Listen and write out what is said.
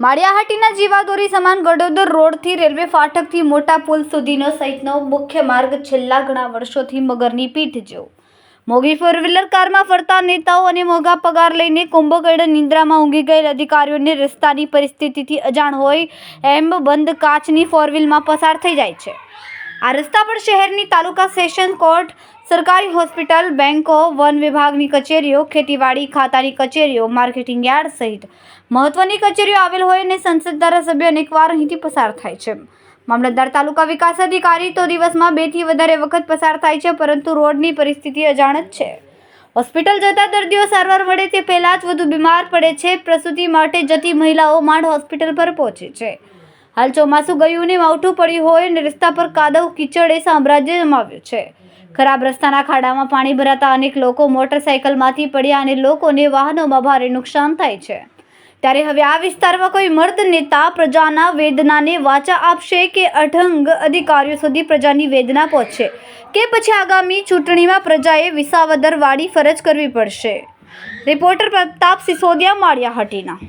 માળિયાહાટીના જીવાદોરી સમાન ગડોદર રોડથી રેલવે ફાટકથી મોટા પુલ સુધીનો સહિતનો મુખ્ય માર્ગ છેલ્લા ઘણા વર્ષોથી મગરની પીઠ જેવો મોંઘી ફોર વ્હીલર કારમાં ફરતા નેતાઓ અને મોંઘા પગાર લઈને કુંભકર્ણ નિંદ્રામાં ઊંઘી ગયેલ અધિકારીઓને રસ્તાની પરિસ્થિતિથી અજાણ હોય એમ બંધ કાચની ફોર વ્હીલમાં પસાર થઈ જાય છે। આ રસ્તા પર શહેરની તાલુકા સેશન કોર્ટ, સરકારી હોસ્પિટલ, બેંકો, વન વિભાગની કચેરીઓ, ખેતીવાડી ખાતાની કચેરીઓ, માર્કેટિંગ યાર્ડ સહિત મહત્વની કચેરીઓ આવેલ હોય અને સંસદ ધારાસભ્ય અનેકવાર અહીંથી પસાર થાય છે। મામલતદાર, તાલુકા વિકાસ અધિકારી તો દિવસમાં 2 થી વધારે વખત પસાર થાય છે, પરંતુ રોડની પરિસ્થિતિ અજાણ જ છે। હોસ્પિટલ જતા દર્દીઓ સારવાર મળે તે પહેલાં જ વધુ બીમાર પડે છે। પ્રસૂતિ માટે જતી મહિલાઓ માંડ હોસ્પિટલ પર પહોંચે છે। હાલ ચોમાસું ગયું ને માવઠું પડ્યું હોય અને રસ્તા પર કાદવ કીચડે સામ્રાજ્ય જમાવ્યું છે। ખરાબ રસ્તાના ખાડામાં પાણી ભરાતા અનેક લોકો મોટરસાયકલમાંથી પડ્યા અને લોકોને વાહનોમાં ભારે નુકસાન થાય છે। ત્યારે હવે આ વિસ્તારમાં કોઈ મર્દ નેતા પ્રજાના વેદનાને વાચા આપશે કે અઢંગ અધિકારીઓ સુધી પ્રજાની વેદના પહોંચશે કે પછી આગામી ચૂંટણીમાં પ્રજાએ વિસાવદર વાળી ફરજ કરવી પડશે। રિપોર્ટર પ્રતાપ સિસોદિયા, માળિયાહાટીના।